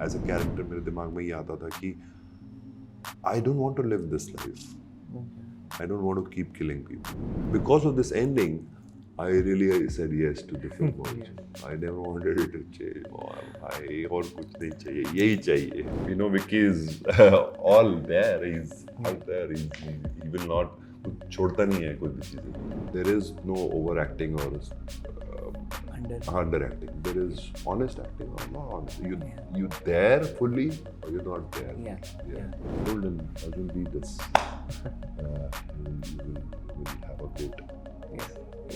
As a character मेरे दिमाग में ये आता था कि I don't want to live this life, I don't want to keep killing people because of this ending. I really said yes to the film also. I never wanted it to change. भाई और कुछ नहीं चाहिए, यही चाहिए. You know, Vicky is all there. He's out there. He will not. कुछ छोड़ता नहीं है कोई भी चीज़ें. There is no overacting or underacting. There is honest acting or not honest. You there fully or you're not there. Yeah. Golden. Arjun, be this. You will have a great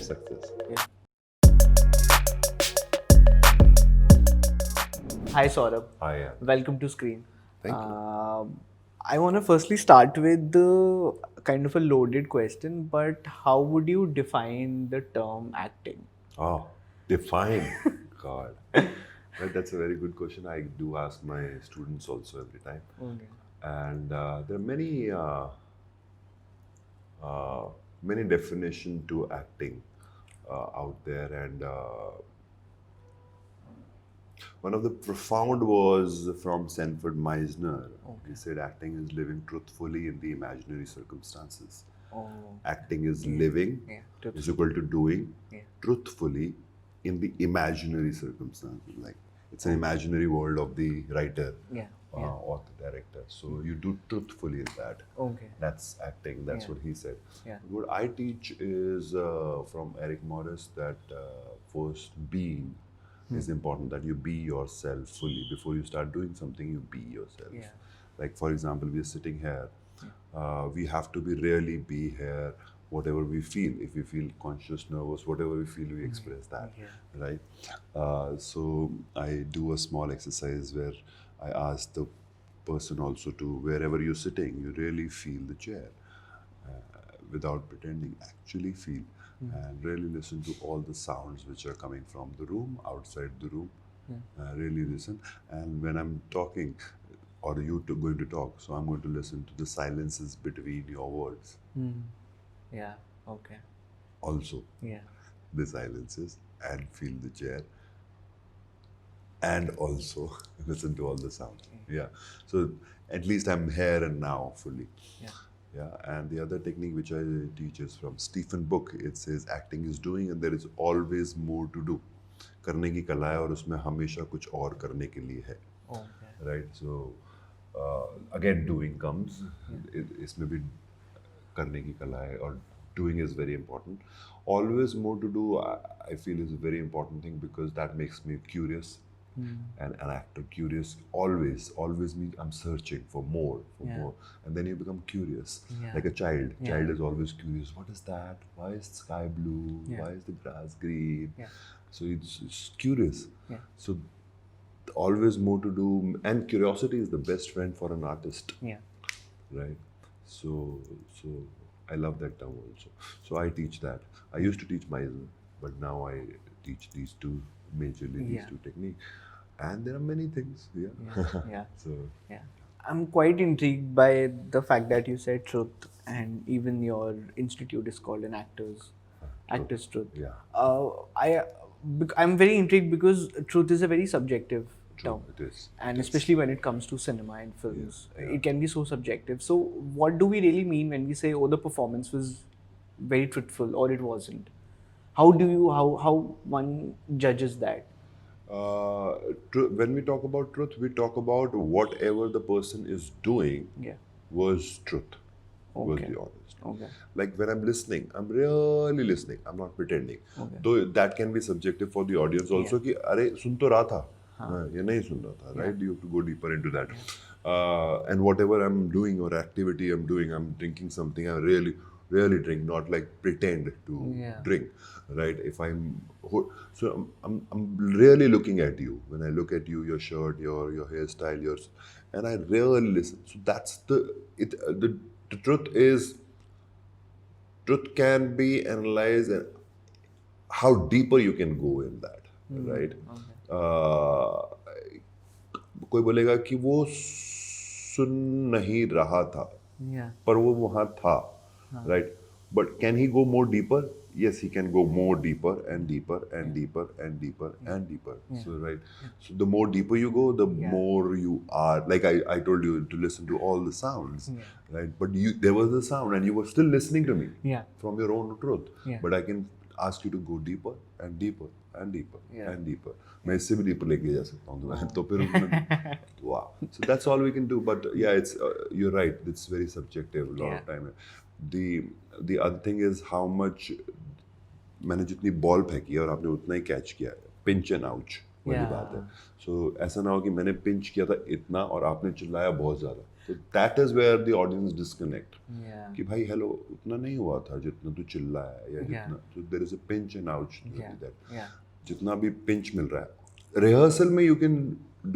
success. Hi Saurabh. Hi. Welcome to Screen. Thank you. I want to firstly start with the kind of a loaded question, but how would you define the term acting? Oh, define. God. Right, that's a very good question. I do ask my students also every time. Okay. And there are many definitions to acting out there, and one of the profound was from Sanford Meisner. He said acting is living truthfully in the imaginary circumstances. Acting is living is equal to doing truthfully in the imaginary circumstances. Like it's an imaginary world of the writer or the director. So you do truthfully in that. That's acting. That's what he said. What I teach is from Eric Morris that first being is important, that you be yourself fully. Before you start doing something, you be yourself. Like for example, we are sitting here. We have to really be here. Whatever we feel, if we feel conscious, nervous, whatever we feel, we express that, right? So I do a small exercise where I ask the person also to, wherever you're sitting, you really feel the chair without pretending, actually feel. And really listen to all the sounds which are coming from the room, outside the room. Really listen. And when I'm talking, or you going to talk, so I'm going to listen to the silences between your words. Also, the silences, and feel the chair, and also listen to all the sounds. So at least I'm here and now fully. And the other technique which I teach is from Stephen book. It says acting is doing and there is always more to do. करने की कला है और उसमें हमेशा कुछ और करने के लिए है. Right? So again doing comes. इसमें भी करने की कला है और doing is very important. Always more to do, I feel, is a very important thing because that makes me curious. And an actor curious always means I'm searching for more, and then you become curious, like a child. Child is always curious. What is that? Why is the sky blue? Why is the grass green? So it's curious. So always more to do, and curiosity is the best friend for an artist. Right. So I love that term also. So I teach that. I used to teach Meisner, but now I teach these two majorly, these two techniques. And there are many things. I'm quite intrigued by the fact that you said truth, and even your institute is called an actor's truth. I'm very intrigued because truth is a very subjective term. It is. And especially when it comes to cinema and films, it can be so subjective. So what do we really mean when we say, oh, the performance was very truthful or it wasn't? How one judges that? When we talk about truth, we talk about whatever the person is doing was truth, was the honest. Like when I'm listening, I'm really listening. I'm not pretending. Though that can be subjective for the audience also. कि अरे सुन तो रहा था, ये नहीं सुन रहा था. Right? You have to go deeper into that. And whatever I'm doing or activity I'm doing, I'm drinking something. I really drink, not like pretend to drink. Right? If I'm really looking at you. When I look at you, your shirt, your hairstyle, yours, and I really listen. So that's the truth is. Truth can be analyzed, and how deeper you can go in that. Right? कोई बोलेगा कि वो सुन नहीं रहा था, पर वो वहाँ था. Right? But can he go more deeper? Yes, he can go more deeper and deeper and deeper and deeper and deeper. So right. So the more deeper you go, the more you are. Like I told you to listen to all the sounds, right? But there was a sound and you were still listening to me from your own truth. But I can ask you to go deeper and deeper and deeper and deeper. मैं इससे भी deeper लेके जा सकता हूँ तो फिर उसमें wow. So that's all we can do. But yeah, it's you're right. It's very subjective. A lot of time. The other thing is how much मैंने जितनी बॉल फेंकी है और आपने उतना ही कैच किया है. पिंच एंड आउच वाली बात है. सो ऐसा ना हो कि मैंने पिंच किया था इतना और आपने चिल्लाया बहुत ज़्यादा. So that is where the audience disconnect. कि भाई हेलो उतना नहीं हुआ था जितना तू चिल्लाया है या जितना. So there is a pinch and ouch that. जितना भी pinch मिल रहा है. Rehearsal में you can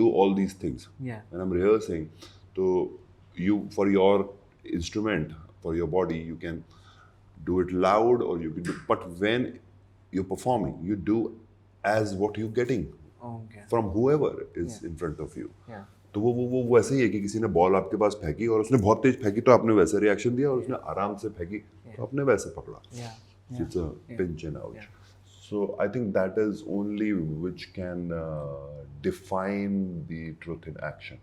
do all these things. When I'm rehearsing, so you for your instrument, for your body, you can do it loud or you can do. But when you're performing, you do as what you're getting from whoever is in front of you. तो वो वैसे ही है कि किसी ने ball आपके पास फेंकी और उसने बहुत तेज फेंकी तो आपने वैसे रिएक्शन दिया और उसने आराम से फेंकी तो आपने वैसे पकड़ा. It's a pinch and ouch. So I think that is only which can define the truth in action.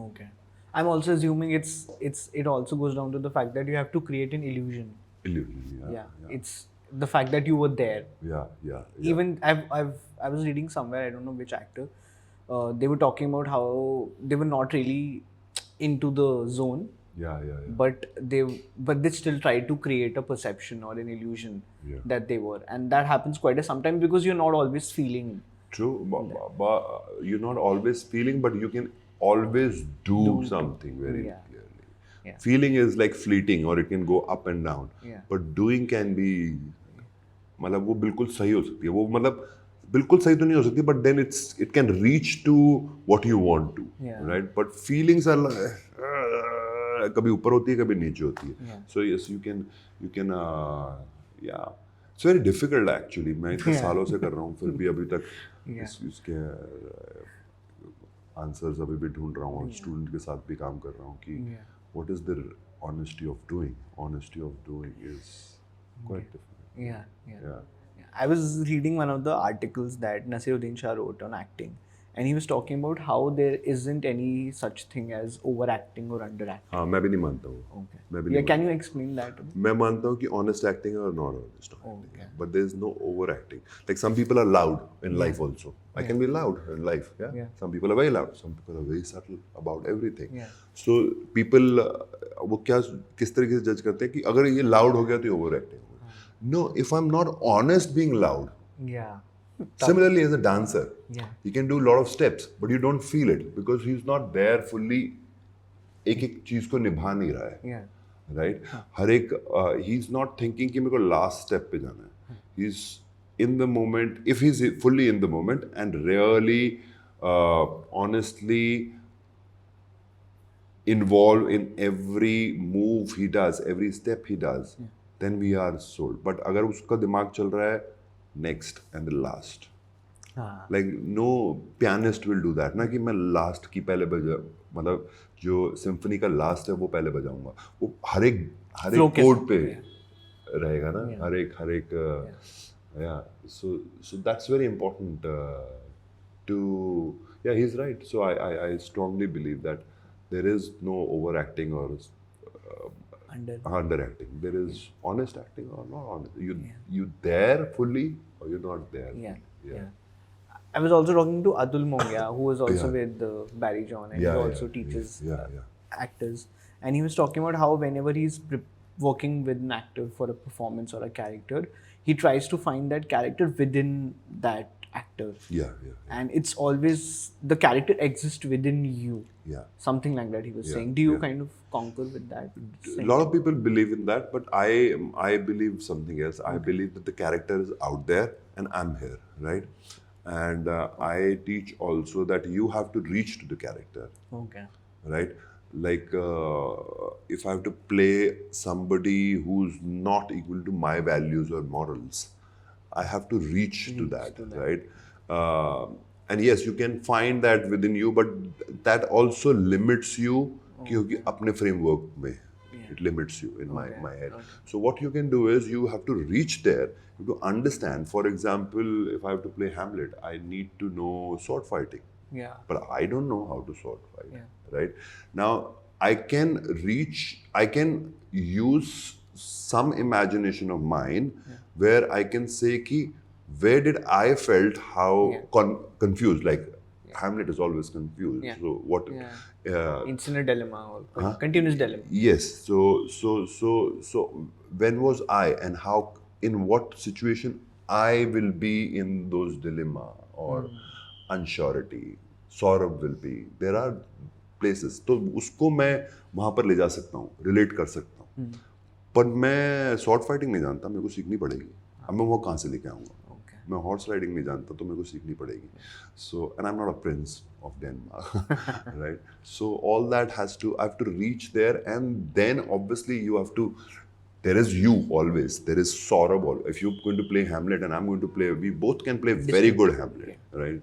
Okay. I'm also assuming it also goes down to the fact that you have to create an illusion. Yeah. It's the fact that you were there. Yeah. Even I was reading somewhere, I don't know which actor, they were talking about how they were not really into the zone. Yeah. But they still try to create a perception or an illusion that they were, and that happens quite sometimes because you're not always feeling. True, but you're not always feeling, but you can always do something very clearly. Feeling is like fleeting or it can go up and down. But doing can be, मतलब वो बिल्कुल सही हो सकती है. वो मतलब बिल्कुल सही तो नहीं हो सकती, but then it can reach to what you want to, right? But feelings are कभी ऊपर होती है कभी नीचे होती है. So yes, you can yeah. It's very difficult actually. मैं इतने सालों से कर रहा हूँ फिर भी अभी तक इसके आंसर्स अभी भी ढूंढ रहा हूँ. स्टूडेंट के साथ भी काम कर रहा हूँ कि what is the honesty of doing? Honesty of doing is quite difficult. Yeah. I was reading one of the articles that Nasiruddin Shah wrote on acting, and he was talking about how there isn't any such thing as overacting or underacting. हाँ मैं भी नहीं मानता हूँ. Okay. मैं भी नहीं can you explain that? मैं मानता हूँ कि honest acting है और not honest acting. But there is no overacting. Like some people are loud in life also. I can be loud in life. Yeah. Some people are very loud. Some people are very subtle about everything. So people वो क्या किस तरीके से जज करते हैं कि अगर ये loud हो गया तो ये overacting. No, if I'm not honest being loud. Similarly, as a dancer, he can do a lot of steps, but you don't feel it because he's not there fully. एक चीज को निभा नहीं रहा है, right? हर एक he's not thinking कि मेरे को last step पे जाना है. He's in the moment. If he's fully in the moment and really, honestly involved in every move he does, every step he does. Then we are sold. But अगर उसका दिमाग चल रहा है next and the last, like no pianist will do that ना कि मैं last की पहले बजा मतलब जो सिम्फनी का last है वो पहले बजाऊंगा. वो हर एक कोड पे रहेगा ना. हर एक yeah. So that's very important to he's right. So I strongly believe that there is no overacting or underacting. There is honest acting or not honest. You there fully or you're not there. Yeah. I was also talking to Atul Mongia, who was also with Barry John, and he also teaches actors. And he was talking about how whenever he's working with an actor for a performance or a character, he tries to find that character within that actor. And it's always the character exists within you. Something like that he was saying. Do you kind of concur with that? A lot of people believe in that, but I believe something else. I believe that the character is out there and I'm here, right? And I teach also that you have to reach to the character. Right? Like if I have to play somebody who's not equal to my values or morals, I have to reach to that, right? And yes, you can find that within you, but that also limits you क्योंकि अपने framework में, It limits you in my head. So what you can do is you have to reach there. You have to understand. For example, if I have to play Hamlet, I need to know sword fighting. Yeah. But I don't know how to sword fight. Yeah. Right? Now, I can use some imagination of mine where I can say ki, where did I felt how confused, like Hamlet is always confused. Yeah. So what? Infinite dilemma or continuous dilemma. Yes. So when was I and how, in what situation I will be in those dilemma or unsurety. Saurabh will be. There are places. तो उसको मैं वहाँ पर ले जा सकता हूँ, relate कर सकता हूँ. पर मैं sword fighting नहीं जानता, मेरे को सीखनी पड़ेगी. अब मैं वो कहाँ से लेके आऊँगा? मैं horse riding नहीं जानता, तो मेरे को सीखनी पड़ेगी. So, and I'm not a prince of Denmark, right? So all that I have to reach there, and then obviously you have to. There is you always. There is Saurabh. If you're going to play Hamlet and I'm going to play, we both can play very good Hamlet, right?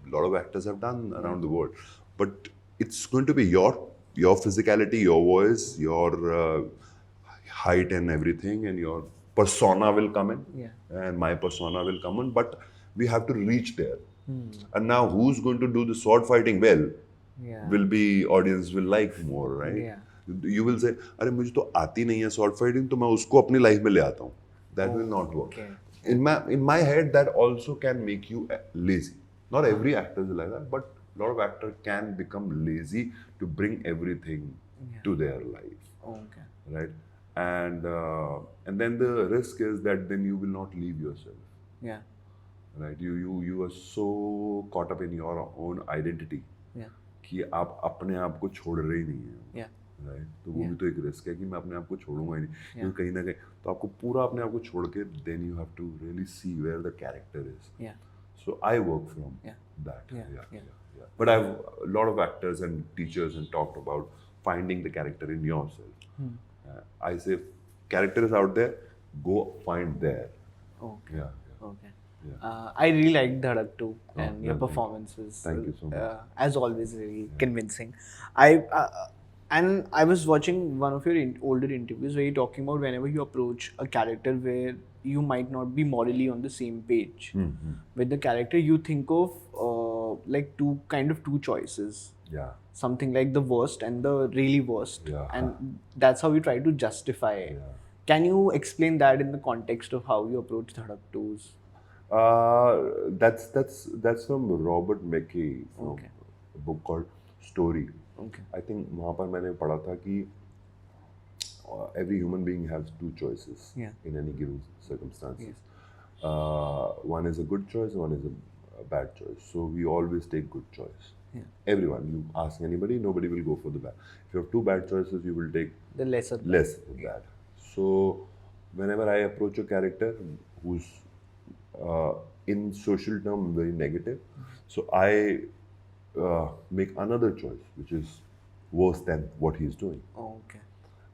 A lot of actors have done around the world, but it's going to be your physicality, your voice, your height and everything, and your persona will come in, and my persona will come in. But we have to reach there. And now, who's going to do the sword fighting well? Will be audience will like more, right? You will say, अरे मुझे तो आती नहीं है sword fighting, तो मैं उसको अपनी life में ले आता हूँ. That will not work. In my head, that also can make you lazy. Not every actor is like that, but a lot of actors can become lazy to bring everything to their life. Right? And then the risk is that then you will not leave yourself. Right? You are so caught up in your own identity कि आप अपने आप को छोड़ रहे ही नहीं हैं. Right? तो वो भी तो एक रिस्क है कि मैं अपने आप को छोड़ूंगा ही नहीं, क्योंकि कहीं ना कहीं तो आपको पूरा अपने आप को छोड़ के then you have to really see where the character is. So I work from that. But I've a lot of actors and teachers and talked about finding the character in yourself. I say, character is out there, go find there. I really liked Dhadak too, and your thank you. performances. Thank you so much. As always, very convincing. And I was watching one of your older interviews where you're talking about whenever you approach a character where you might not be morally on the same page with the character, you think of like two choices. Something like the worst and the really worst, and that's how you try to justify it. Can you explain that in the context of how you approach Dhadak 2's? That's from Robert McKay, from a book called Story. I think वहाँ पर मैंने पढ़ा था कि every human being has two choices in any given circumstances. One is a good choice, one is a bad choice. So we always take good choice. Everyone, you ask anybody, nobody will go for the bad. If you have two bad choices, you will take the less bad. So whenever I approach a character who's in social term very negative, so I make another choice which is worse than what he's doing.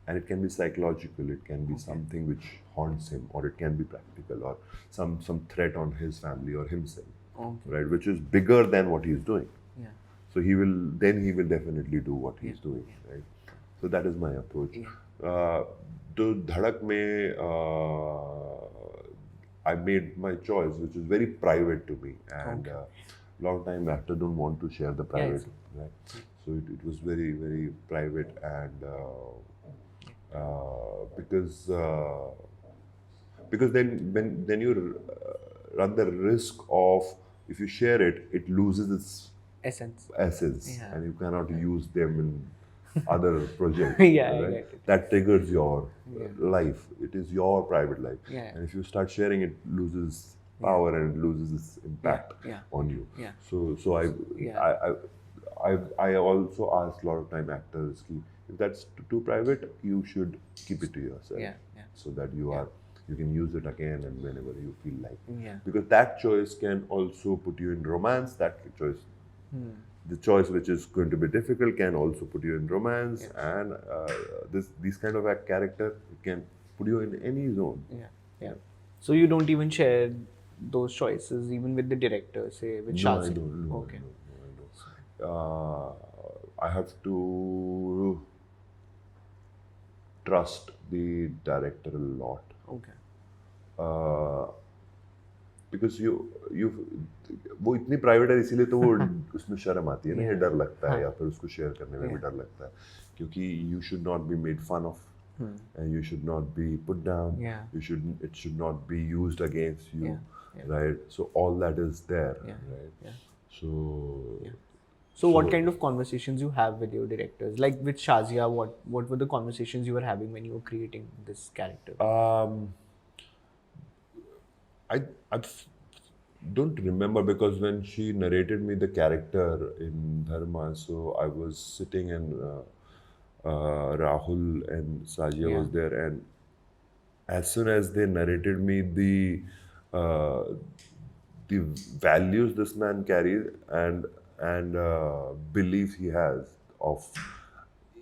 And it can be psychological, it can be something which haunts him, or it can be practical, or some threat on his family or himself, right? Which is bigger than what he's doing. So he will definitely do what he's doing, right? So that is my approach. The Dhadak mein, I made my choice, which is very private to me, and a lot of time actors don't want to share the private, right? So it was very, very private, and because then you run the risk of, if you share it, it loses its essence, and you cannot use them in other projects. Right? That triggers your life. It is your private life, and if you start sharing, it loses power and it loses its impact on you. So I also ask a lot of time actors, if that's too private, you should keep it to yourself, so that you can use it again and whenever you feel like. Because that choice can also put you in romance. That choice, the choice which is going to be difficult, can also put you in romance, and this kind of a character, it can put you in any zone. So you don't even share those choices even with the director, say with Shah. I don't. I have to trust the director a lot. Okay. Because you वो इतनी private है इसीलिए तो वो उसमें शर्म आती है ना, ये डर लगता है, या फिर उसको शेयर करने में भी डर लगता है, क्योंकि you should not be made fun of and you should not be put down. It should not be used against you. Right, so all that is there. Right. So what kind of conversations you have with your directors, like with Shazia? What were the conversations you were having when you were creating this character? I don't remember, because when she narrated me the character in Dharma, so I was sitting and Rahul and Sajia was there, and as soon as they narrated me the values this man carries and belief he has of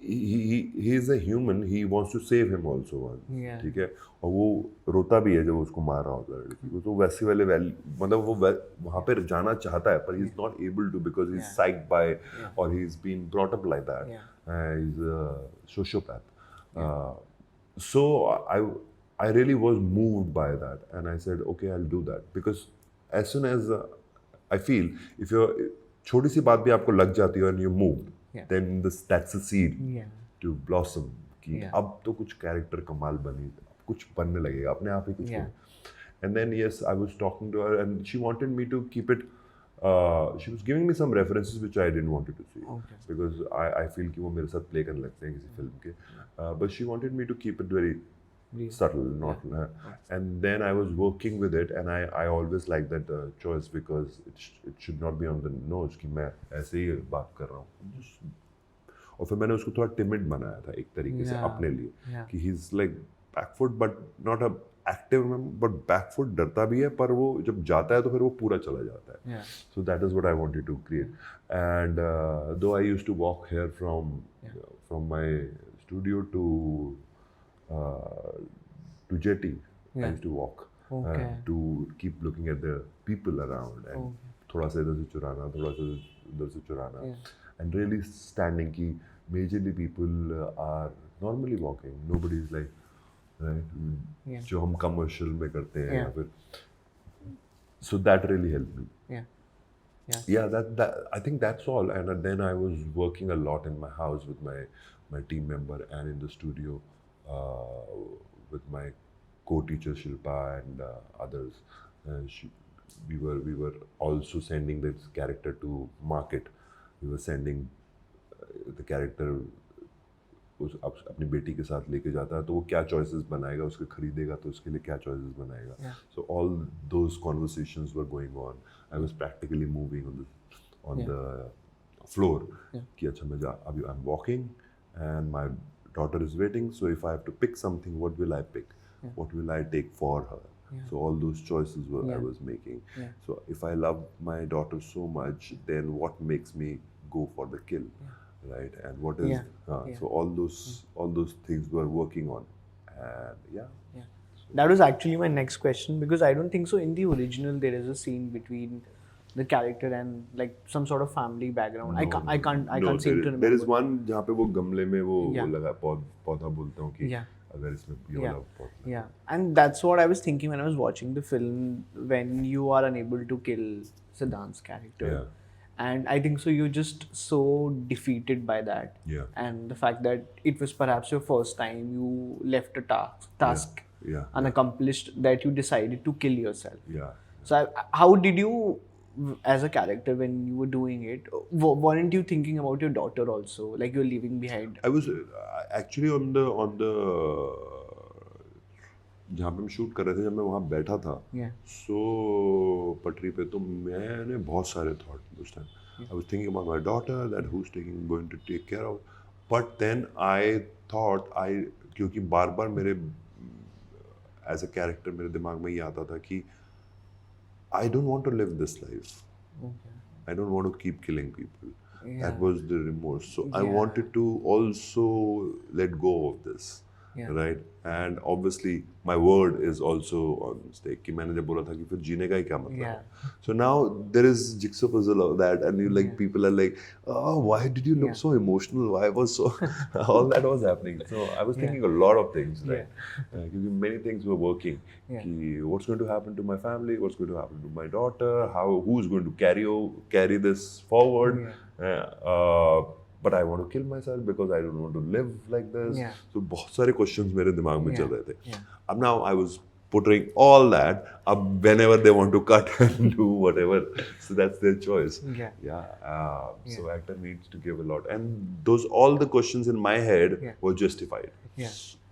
he is a human, he wants to save him also once. ठीक है, और वो रोता भी है जब उसको मार रहा होता है लड़की को, तो वैसे वाले मतलब वो वहाँ पे जाना चाहता है, पर he is not able to because he is psyched by or he is being brought up like that. He's a sociopath. So I really was moved by that, and I said, okay, I'll do that, because as soon as I feel if you're छोटी सी बात भी आपको लग जाती है and you moved, then that's a seed to blossom कि अब तो कुछ कैरेक्टर कमाल बनी, कुछ बनने लगेगा अपने आप ही कुछ. And then yes, I was talking to her and she wanted me to keep it. She was giving me some references which I didn't want to see, because I feel कि वो मेरे साथ play करने लगते हैं किसी film के, but she wanted me to keep it very subtle, not. And then I was working with it, and I always like that choice, because it should not be on the nose कि मैं ऐसे ही बात कर रहा हूँ. और फिर मैंने उसको थोड़ा timid बनाया था एक तरीके से अपने लिए, कि he's like backfoot but not a active, but backfoot डरता भी है, पर वो जब जाता है तो फिर वो पूरा चला जाता है. So that is what I wanted to create. And though I used to walk here from my studio to Jetty, I used to walk to keep looking at the people around, and थोड़ा सा इधर से चुराना, थोड़ा सा उधर से चुराना, and really standing कि majorly people are normally walking, nobody is like, right, जो हम commercial में करते हैं या फिर, so that really helped me. That I think that's all. And then I was working a lot in my house with my team member, and in the studio with my co-teacher Shilpa and others. We were also sending this character to market. We were sending the character उस अपनी बेटी के साथ लेके जाता है, तो वो क्या choices बनाएगा, उसके खरीदेगा तो उसके लिए क्या choices बनाएगा. So all those conversations were going on. I was practically moving on the floor. कि अच्छा मैं अभी I'm walking and my daughter is waiting, so if I have to pick something, what will I pick? What will I take for her? So all those choices I was making. So if I love my daughter so much, then what makes me go for the kill, right? And what is so all those things we were working on, and that was actually my next question, because I don't think so in the original there is a scene between the character and like some sort of family background. I can't seem to remember. There is one जहाँ पे वो गमले में वो लगा पौधा बोलता हूँ कि अगर इसमें ये वाला पौधा. And that's what I was thinking when I was watching the film, when you are unable to kill Siddhant's character. And I think so you're just so defeated by that. And the fact that it was perhaps your first time you left a task unaccomplished, that you decided to kill yourself. So how did you, as a character, when you were doing it, weren't you thinking about your daughter also, like you're leaving behind? I was actually on the जहाँ पे हम shoot कर रहे थे, जब मैं वहाँ बैठा था, so पटरी पे, तो मैंने बहुत सारे thought उस time. I was thinking about my daughter, that who's going to take care of. But then I thought क्योंकि बार बार मेरे as a character मेरे दिमाग में ये आता था कि I don't want to live this life. I don't want to keep killing people. That was the remorse. So I wanted to also let go of this. right? And obviously my word is also on stake कि मैंने जब बोला था कि फिर जीने का ही क्या मतलब है? So now there is jigsaw puzzle of that, and you like people are like, oh, why did you look so emotional? Why was so all that was happening? So I was thinking a lot of things, right? Because many things were working. कि what's going to happen to my family? What's going to happen to my daughter? Who's going to carry this forward? But I want to kill myself because I don't want to live like this. So बहुत सारे questions मेरे दिमाग में चल रहे थे. अब now I was putting all that up whenever they want to cut and do whatever. So that's their choice. So actor needs to give a lot. And all the questions in my head were justified.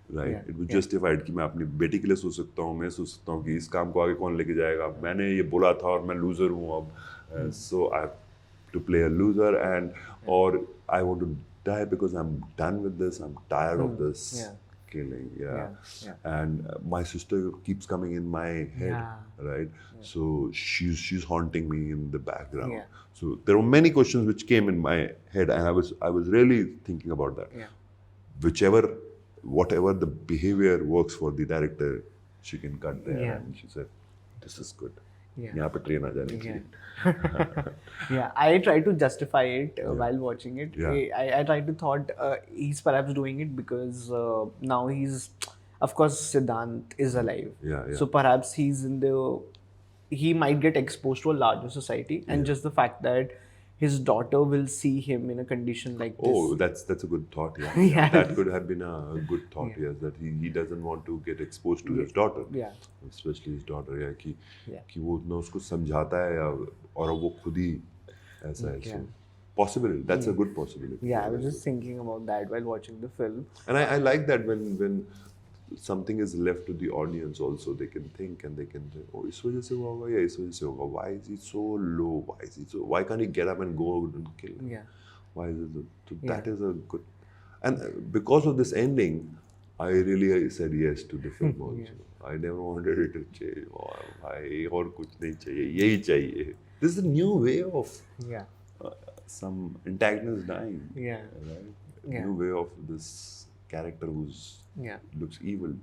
Right? It was justified कि मैं अपनी बेटी के लिए सोच सकता हूँ, मैं सोच सकता हूँ कि इस काम को आगे कौन लेके जाएगा, मैंने ये बोला था और मैं loser हूँ अब. So I have to play a loser, or I want to die because I'm done with this. I'm tired of this killing. And my sister keeps coming in my head, right? So she's haunting me in the background. So there were many questions which came in my head, and I was really thinking about that. Whatever the behavior works for the director, she can cut there. And she said, "This is good." यहाँ पे train आ जानी चाहिए. I try to justify it while watching it. I try to thought he's perhaps doing it because now of course Siddhant is alive. So perhaps he might get exposed to a larger society, and just the fact that his daughter will see him in a condition like this. Oh, that's a good thought. That could have been a good thought. Yes, that he doesn't want to get exposed to his daughter. Especially his daughter. कि वो ना उसको समझाता है या और वो खुद ही ऐसा है. So possibility. That's a good possibility. I was just thinking about that while watching the film. And I like that when something is left to the audience also, they can think and they can say, oh, इस वजह से हुआ होगा या इस वजह से होगा. Why is he so low? Why can't he get up and go and kill him? Why is it? So that is a good. And because of this ending, I really said yes to the film also. I never wanted it to change. और कुछ नहीं चाहिए, यही चाहिए. This is a new way of some antagonist dying. Right? New way of this character who's looks evil.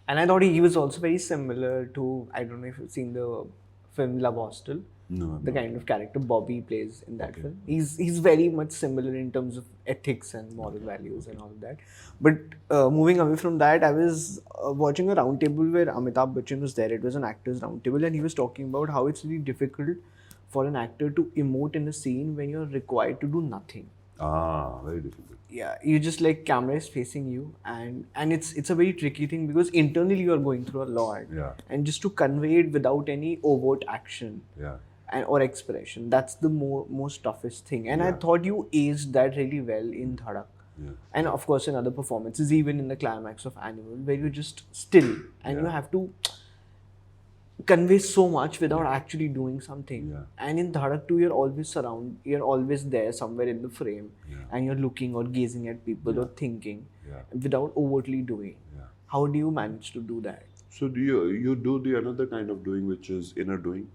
And I thought he was also very similar to, I don't know if you've seen the film Love Hostel. No, the kind of character Bobby plays in that film. He's very much similar in terms of ethics and moral values and all of that. But moving away from that, I was watching a roundtable where Amitabh Bachchan was there. It was an actors roundtable, and he was talking about how it's really difficult for an actor to emote in a scene when you're required to do nothing. Very difficult. You just like camera is facing you, and it's a very tricky thing because internally you are going through a lot. And just to convey it without any overt action. Or expression, that's the most toughest thing. And I thought you aced that really well in Dhadak. And of course in other performances, even in the climax of Animal, where you're just still and you have to convey so much without actually doing something. And in Dhadak too, you're always there somewhere in the frame, and you're looking or gazing at people or thinking without overtly doing. How do you manage to do that? So do you do the another kind of doing, which is inner doing?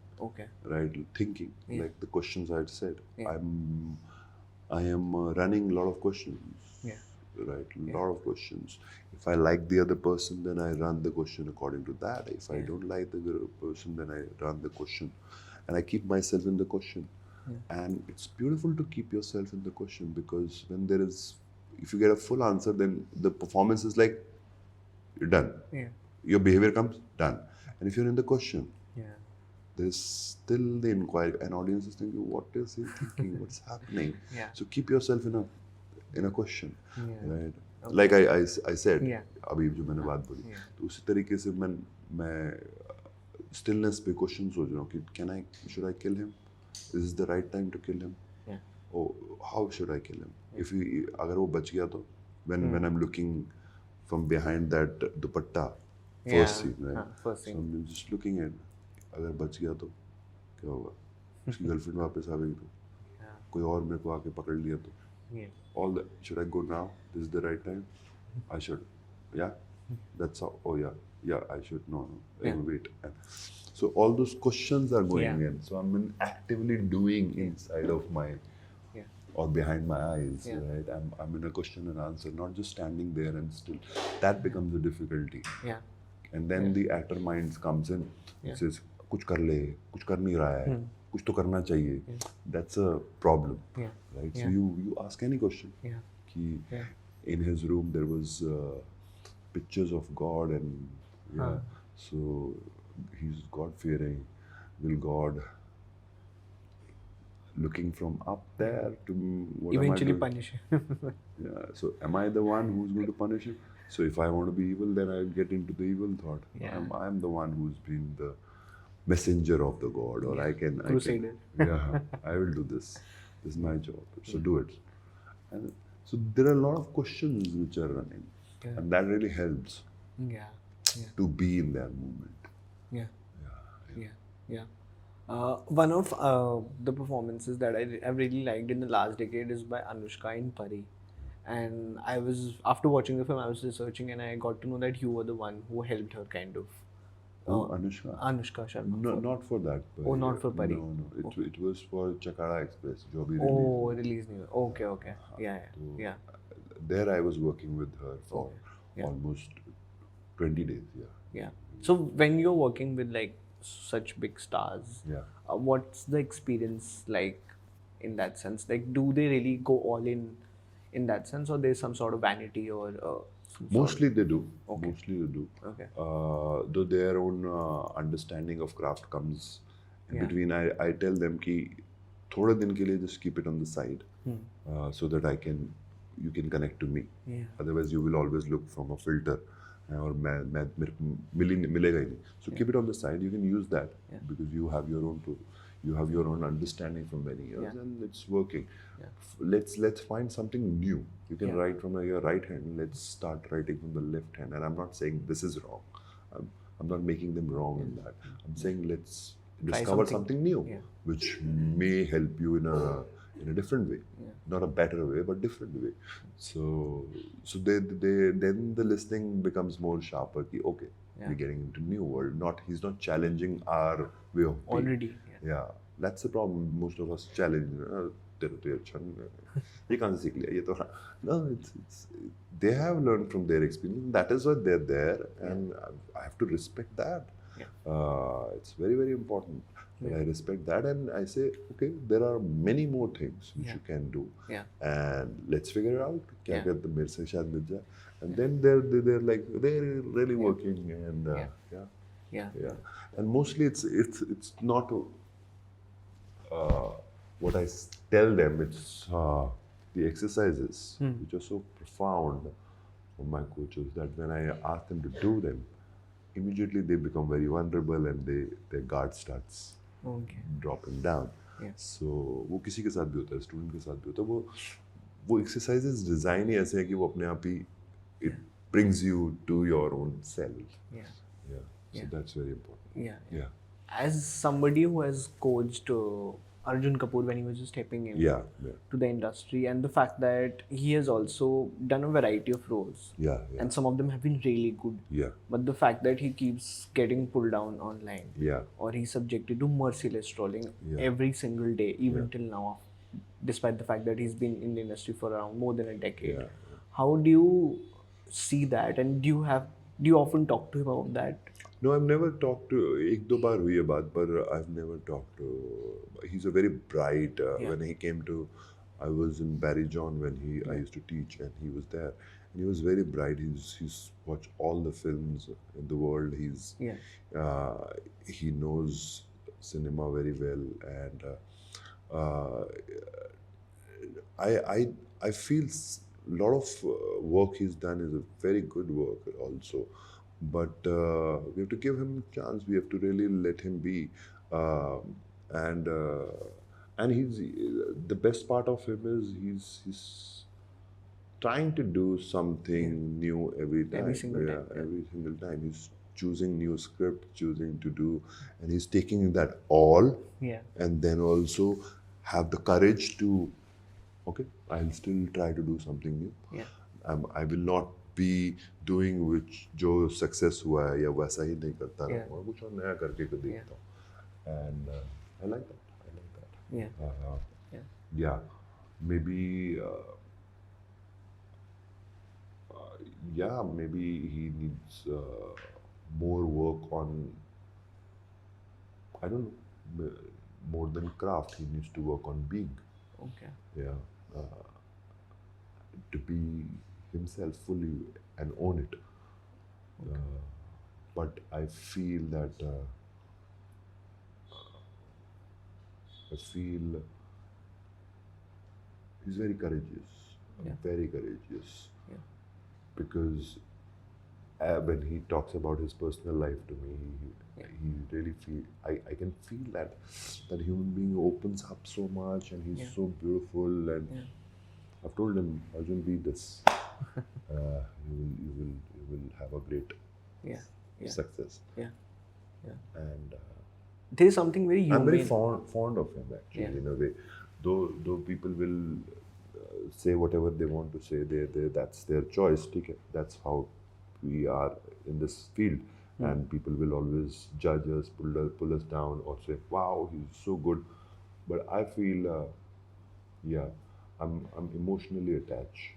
Right, thinking, like the questions I had said. I am running a lot of questions. Right, a lot of questions. If I like the other person, then I run the question according to that. If I don't like the other person, then I run the question, and I keep myself in the question. And it's beautiful to keep yourself in the question, because if you get a full answer, then the performance is like you're done. Your behavior comes done. And if you're in the question, there's still the inquiry, and audience is thinking, what is he thinking? What's happening? So keep yourself in a question, right? Like I said, अभी जो मैंने बात बोली, तो उसी तरीके से मैं stillness पे question सोच रहा हूँ कि should I kill him? Is this the right time to kill him? Or how should I kill him? अगर वो बच गया तो, when I'm looking from behind that dupatta, first scene, right? So I'm just looking at, अगर बच गया तो क्या होगा? उसकी गर्लफ्रेंड वापस आ गई तो, कोई और मेरे को आके पकड़ लिया तो, all that, should I go now? This is the right time? I should, that's how. Oh I should. No, wait. So all those questions are going in. So I'm actively doing inside of my or behind my eyes, Yeah. right? I'm in a question and answer, not just standing there and still. That becomes a difficulty. Yeah. And then the actor mind comes in, says, कुछ कर ले, कुछ कर नहीं रहा है, कुछ तो करना चाहिए. That's a problem, Yeah. right? Yeah. So you ask any question. Yeah. कि Yeah. in his room there was pictures of God, and so he's God fearing. Will God looking from up there to what Eventually am I doing? punish him. Yeah. So am I the one who's going to punish him? So if I want to be evil, then I'll get into the evil thought. Yeah. I'm the one who's been the messenger of the God, or I can Crusader. Yeah, I will do this. This is my job. So do it. And so there are a lot of questions which are running, and that really helps Yeah. Yeah. to be in that moment. Yeah. One of the performances that I've really liked in the last decade is by Anushka in Pari. And after watching the film, I was researching and I got to know that you were the one who helped her kind of. Anushka? Anushka Sharma. No, not for that. Oh, not for Pari. No. It was for Chakara Express, jo abhi Oh, release new. Okay. Yeah. There I was working with her for almost 20 days. Yeah. So when you're working with like such big stars, what's the experience like in that sense? Like, do they really go all in that sense, or there's some sort of vanity or Mostly they do. Mostly they do. Okay. Though their own understanding of craft comes in between. I tell them कि थोड़े दिन के लिए just keep it on the side, so that you can connect to me. Otherwise you will always look from a filter. और मेरे को मिलेगा ही नहीं. So keep it on the side. You can use that because you have your own understanding from many years, and it's working. Let's find something new. You can write from your right hand. Let's start writing from the left hand. And I'm not saying this is wrong. I'm not making them wrong in that. I'm saying let's discover something new, which may help you in a different way, not a better way, but different way. So then the listening becomes more sharper. Ki, okay, we're getting into new world. He's not challenging our way of being. Already. Yeah, that's the problem. Most of us challenge. No, they have learned from their experience. That is why they're there, and I have to respect that. It's very, very important. And I respect that, and I say, okay, there are many more things which you can do, and let's figure it out. क्या करते मेरे से शायद मिल जाए, and then they're really working, and and mostly it's not what I tell them. It's the exercises which are so profound from my coaches that when I ask them to do them, immediately they become very vulnerable and their guard starts dropping down. So वो किसी के साथ भी होता है, student के साथ भी होता है. वो exercises डिजाइन ही ऐसे है कि वो अपने आप ही it brings you to your own self. So that's very important. As somebody who has coached Arjun Kapoor when he was just stepping in to the industry, and the fact that he has also done a variety of roles, and some of them have been really good, but the fact that he keeps getting pulled down online, or he's subjected to merciless trolling every single day, even till now, despite the fact that he's been in the industry for around more than a decade. How do you see that, and do you often talk to him about that? No, I've never talked to. एक दो बार हुई है बात, but I've never talked to. He's a very bright. When he came to, I was in Barry John when I used to teach, and he was there, and he was very bright. He's watched all the films in the world. He knows cinema very well, and I feel a lot of work he's done is a very good work also. But we have to give him a chance. We have to really let him be, and he's the best part of him is he's trying to do something new every time. Every single time. Every single time he's choosing new script, choosing to do, and he's taking that all, and then also have the courage to, okay, I'll still try to do something new. I will not be doing which जो success हुआ है या वैसा ही नहीं करता रहूँ और कुछ और नया करके को देखता हूँ, and I like that. maybe yeah, maybe he needs more work on, I don't know, more than craft. He needs to work on being. Okay. Yeah, to be himself fully and own it. But I feel that I feel he's very courageous. Yeah. Very courageous. Yeah. Because when he talks about his personal life to me, he really feel, I can feel that human being opens up so much and he's so beautiful, and I've told him, Arjun, be this. You will have a great success. Yeah. Yeah. And there is something very human. I'm very fond of him actually, Yeah. in a way. Though people will say whatever they want to say, that's their choice. Okay? That's how we are in this field, and people will always judge us, pull us down, or say, "Wow, he's so good." But I feel, I'm emotionally attached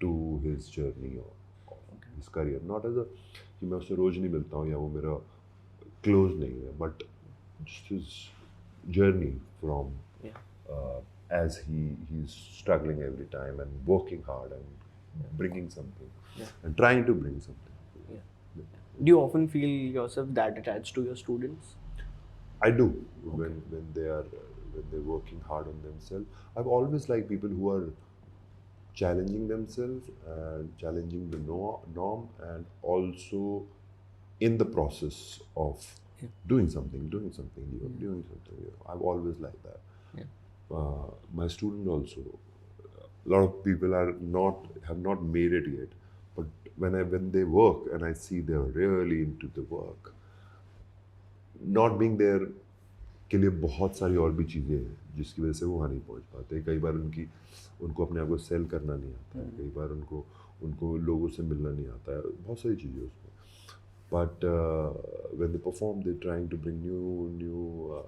to his journey of his career. Not as a कि मैं उससे रोज नहीं मिलता हूँ या वो मेरा close नहीं है, but just his journey from as he's struggling every time and working hard and bringing something and trying to bring something. Do you often feel yourself that attached to your students? I do. When they're working hard on themselves. I've always liked people who are challenging themselves and challenging the norm, and also in the process of doing something new. I've always liked that. My student also, a lot of people have not made it yet, but when they work and I see they're really into the work, not being there के लिए बहुत सारी और भी चीज़ें हैं जिसकी वजह से वो वहाँ नहीं पहुँच पाते. कई बार उनको अपने आप को सेल करना नहीं आता है, कई बार उनको लोगों से मिलना नहीं आता है, बहुत सारी चीज़ें उसमें. But when they perform, they're trying to bring new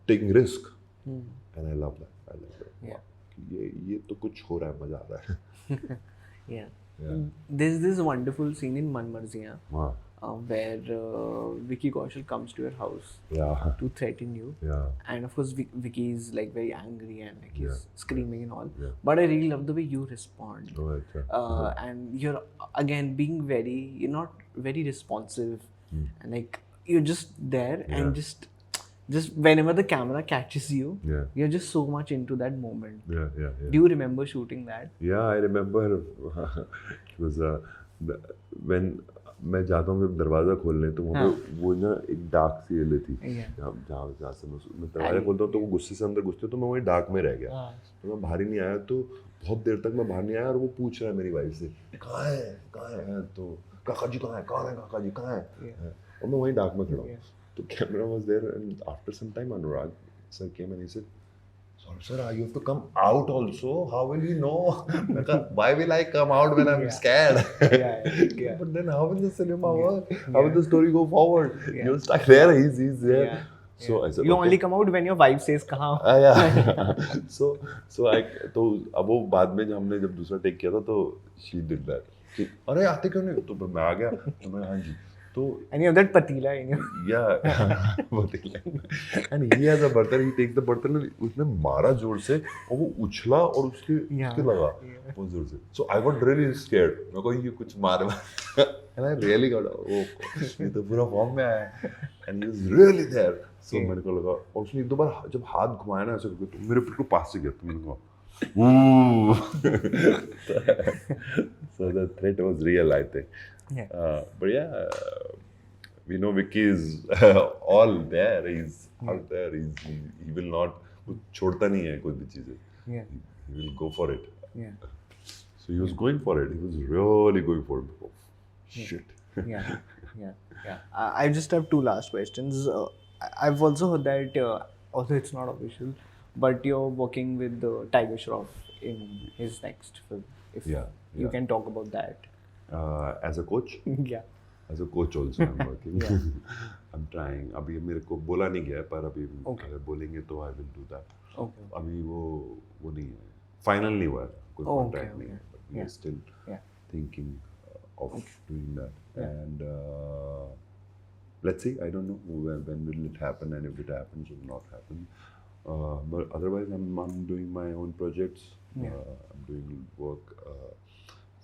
taking risk, and I love that. Yeah. ये तो कुछ हो रहा है, मजा आ रहा है. Yeah. There's this wonderful scene in Man Marziyan where Vicky Kaushal comes to your house to threaten you. And of course, Vicky is like very angry and like he's screaming and all. But I really love the way you respond. And you're again being you're not very responsive, and like you're just there and just whenever the camera catches you, you're just so much into that moment. Do you remember shooting that? Yeah, I remember. It was when मैं जाता हूँ दरवाज़ा खोलने, तो वहाँ पे वो ना एक डार्क सी एरिया थी जहाँ से मैं दरवाज़ा खोलता हूँ तो वो गुस्से से अंदर घुसते, तो मैं वही डार्क में रह गया. तो मैं बाहर ही नहीं आया, तो बहुत देर तक मैं बाहर नहीं आया, और वो पूछ रहा है मेरी वाइफ से, कहाँ है, तो काका जी कहाँ है, काका जी कहाँ है, और मैं वही डार्क में खड़ा हूँ. तो camera was there, and after some time Anurag sir came and he said, "Sir, you have to come out also. How will you know?" Why will I come out when I'm scared? But then how will the cinema work? How will the story go forward? You're stuck there. He's there. So I said, you only come out when your wife says कहाँ. So तो अब वो बाद में हमने जब दूसरा take किया था, तो she did that. अरे आते क्यों नहीं? तो मैं आ गया, तो मैं हाँ जी. And you have that patila in you. Yeah, patila. And he has a burtan. He takes the burtan and उसने मारा जोर से, और वो उछला और उसके लगा बहुत जोर से. So I got really scared. मैं कहा ये कुछ मार. And I really got ये तो पूरा फॉर्म में आया है. And he was really there. So मैंने को लगा, और उसने एक दो बार जब हाथ घुमाया ना ऐसे करके, तो मेरे बिल्कुल पास से गया, तो मैंने कहा So the threat was real, I think. But we know Vicky is all there. He's out there. He will not. कुछ छोड़ता नहीं है कोई भी चीजें. He will go for it. So he was going for it. He was really going for it. Oh, shit. I just have two last questions. I've also heard that, although it's not official, but you're working with Tiger Shroff in his next film. If you can talk about that. As a coach? As a coach also I'm working. I'm trying. अभी मेरे को बोला नहीं गया है, पर अभी अगर बोलेंगे तो I will do that. Okay. अभी वो नहीं है, फाइनल नहीं हुआ है, कोई Oh, okay, कॉन्ट्रैक्ट नहीं है, okay. But we are Yeah. Still Yeah. thinking of doing that. Yeah. And let's see, I don't know when will it happen and if it happens or not happen. But otherwise, I'm doing my own projects. Yeah. I'm doing work,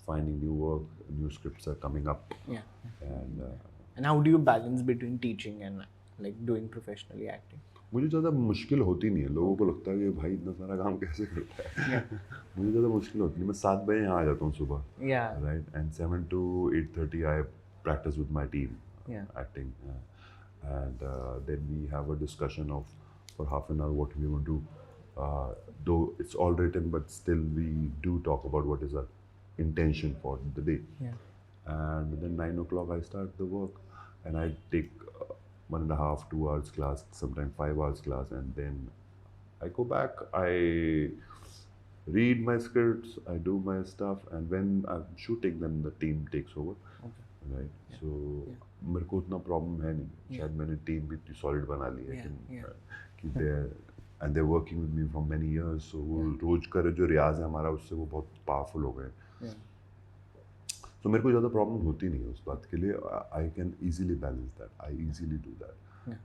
finding new work. New scripts are coming up. Yeah. And And how do you balance between teaching and like doing professionally acting? मुझे ज़्यादा मुश्किल होती नहीं है. लोगों को लगता है कि भाई इतना सारा काम कैसे करता है. मुझे ज़्यादा मुश्किल होती नहीं. मैं 7 बजे यहाँ आ जाता हूँ सुबह. Yeah. Right, and 7 to 8:30 I practice with my team. Yeah. Acting. And then we have a discussion of for half an hour what we want to do. Though it's all written, but still we do talk about what is our intention for the day. Yeah. And then 9 o'clock I start the work, and I take 1.5, 2 hours class, sometimes 5 hours class, and then I go back, I read my scripts, I do my stuff, and when I'm shooting, then the team takes over. Okay. Right? So मेरे को उतना problem है नहीं. शायद मैंने team भी इतनी solid बना ली है कि they're working with me from many years. So वो रोज का जो रियाज है हमारा, उससे वो बहुत पावरफुल हो गए. तो मेरे को ज़्यादा प्रॉब्लम होती नहीं है उस बात के लिए. I can easily balance that. I easily do that.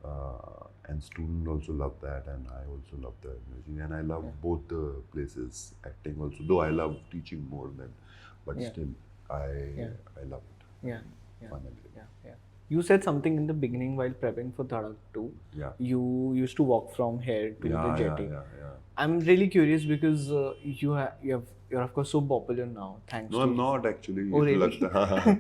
And student also love that, and I also love the music, and I love both the places. Acting also, though I love teaching more than, but still I love it. Yeah. You said something in the beginning while prepping for Dhadak 2. Yeah. You used to walk from here to the jetty. Yeah. I'm really curious because you're of course so popular now. Thanks. No, I'm not actually. Oh, really? लगता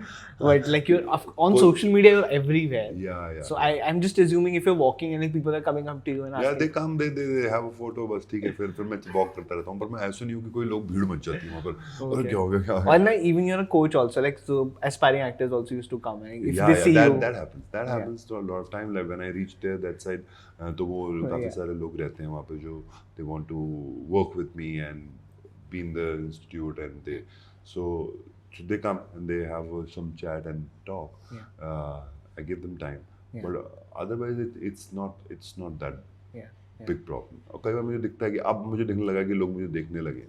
But like you're on social media, you're everywhere. Yeah. So I'm just assuming if you're walking and like people are coming up to you and asking. Yeah, they come, they have a photo, बस ठीक है. फिर मैं walk करता रहता हूँ, पर मैं ऐसा नहीं हूँ कि कोई लोग भीड़ मच जाती है वहाँ पर. और क्या हो गया. And like, even you're a coach also, like so aspiring actors also used to come and if Yeah, they see you. that happens. That happens to a lot of time. Like when I reach there, that side, तो वो काफी सारे लोग रहते हैं वहाँ पे जो they want to work with me and be in the institute, and so they come and they have some chat and talk. I give them time, but otherwise it's not that big problem. और कई बार मुझे दिखता है कि अब मुझे दिखने लगा कि लोग मुझे देखने लगे.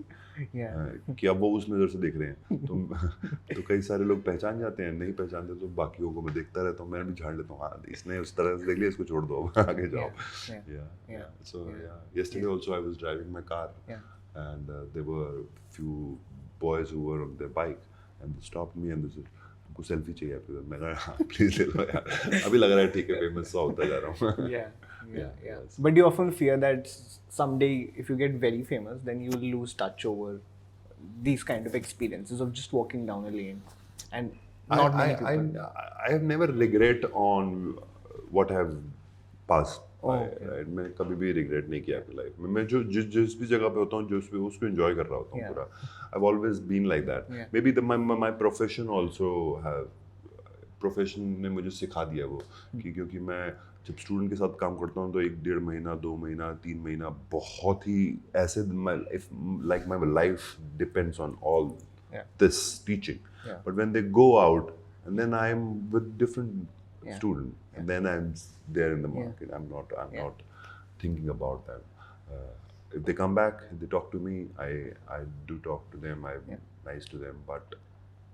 कि अब वो उस नज़र से देख रहे हैं. तो कई सारे लोग पहचान जाते हैं, नहीं पहचानते तो बाकियों को मैं देखता रहता हूँ. मैं भी झाड़ लेता हूँ, हाँ इसने उस तरह से देख लिया, इसको छोड़ दो, आगे जाओ. So yesterday also I was driving my car, and there were a few boys who were on their bike, and they stopped me and they said, हमको सेल्फी चाहिए आपके साथ. मैं कहा हाँ प्लीज ले लो यार, अभी लग रहा है ठीक है, फेमस सा होता जा रहा हूँ. Yeah. But you often fear that someday, if you get very famous, then you will lose touch over these kind of experiences of just walking down a lane, and not many people. I have never regret on what I have passed. Right? मैं कभी भी regret नहीं किया अपनी life में. मैं जो जिस भी जगह पे होता हूँ, जो उसको एंजॉय कर रहा होता हूँ पूरा. I've always been like that. Maybe my profession also profession ने मुझे सिखा दिया वो, कि क्योंकि मैं जब स्टूडेंट के साथ काम करता हूँ तो 1-1.5 महीना, 2 महीना, 3 महीना बहुत ही ऐसे like my life depends on all this teaching. But when they go out and then I'm with different student, and then I'm there in the market. I'm not thinking about them. If they come back, they talk to me, I do talk to them, I'm nice to them, but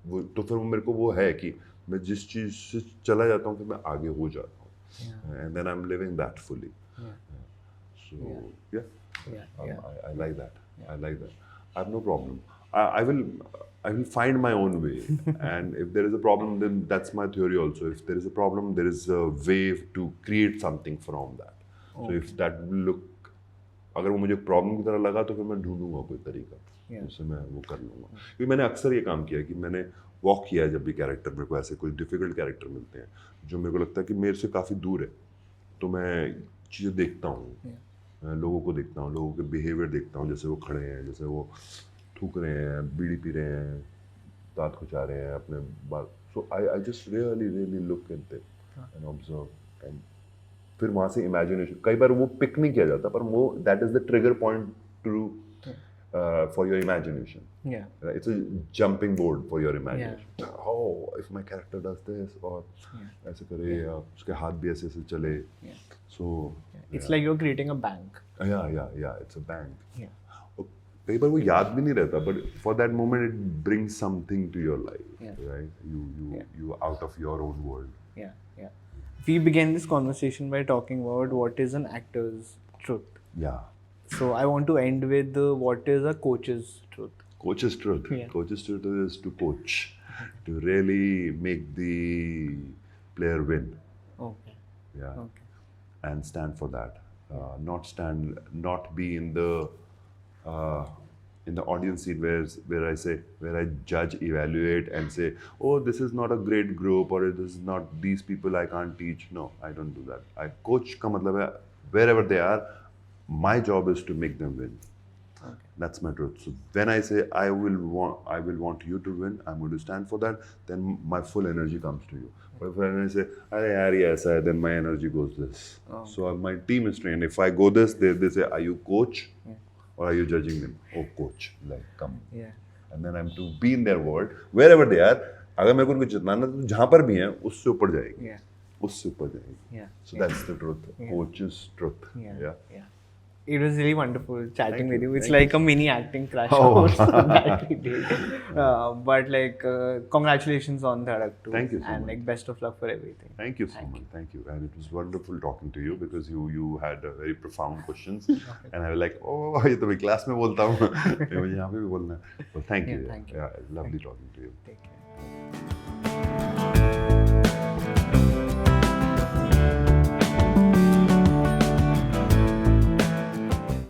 वो तो फिर मेरे को वो है कि मैं जिस चीज़ से चला जाता हूँ फिर मैं आगे हो जाता हूँ, and then I'm living that fully. So I like that. I like that. I have no problem. I will find my own way, and if there is a problem, then that's my theory also. If there is a problem, there is a way to create something from that. So if that will look, अगर वो मुझे problem की तरह लगा तो फिर मैं ढूंढूंगा कोई तरीका, उससे मैं वो कर लूँगा. क्योंकि मैंने अक्सर ये काम किया कि मैंने वॉक किया है. जब भी कैरेक्टर मेरे को ऐसे कोई डिफिकल्ट कैरेक्टर मिलते हैं जो मेरे को लगता है कि मेरे से काफ़ी दूर है, तो मैं चीज़ें देखता हूँ, लोगों को देखता हूँ, लोगों के बिहेवियर देखता हूँ, जैसे वो खड़े हैं, जैसे वो थूक रहे हैं, बीड़ी पी रहे हैं, दांत खुचा रहे हैं अपने बाल. So I just really look at them and observe, and फिर वहाँ से इमेजिनेशन. कई बार वो पिक नहीं किया जाता, पर वो that is the trigger point two for your imagination. It's a jumping board for your imagination. Oh, if my character does this, or ऐसे करे, या उसके हाथ भी ऐसे चले. So It's like you're creating a bank. Yeah. It's a bank. Yeah. कई बार वो याद भी नहीं रहता, but for that moment it brings something to your life, right? You out of your own world. Yeah. We began this conversation by talking about what is an actor's truth. Yeah. So I want to end with what is a coach's truth. Coach's truth. Yeah. Coach's truth is to coach, to really make the player win. Okay. Yeah. Okay. And stand for that. Not be in the audience seat where I judge, evaluate, and say, oh, this is not a great group, or this is not, these people I can't teach. No, I don't do that. I coach का मतलब है wherever they are, my job is to make them win. Okay. That's my truth. So when I say I will want you to win, I'm going to stand for that. Then my full energy comes to you. But when I say, "Arey yaar, ye aisa hai," then my energy goes this. Oh. So my team is trained. If I go this, they say, "Are you coach?" Or are you judging them? Oh, coach. Like, come. Yeah. And then I'm to be in their world, wherever they are. अगर मेरे को उनको जितना ना, तो जहाँ पर भी हैं, उससे ऊपर जाएगी. Yeah. उससे ऊपर जाएगी. Yeah. So that's the truth. Coach's truth. Yeah. It was really wonderful chatting with you. It's Thank like a mini acting crash Oh. course that we did. But like, congratulations on Dhadak too. Thank you so and much. like, best of luck for everything. Thank you so much. Thank you. And it was wonderful talking to you because you had very profound questions. And I was like, oh, ये तो मैं class में बोलता हूँ. मुझे यहाँ पे भी बोलना है. Well, thank you. Thank you. Yeah, lovely talking to you. Take care.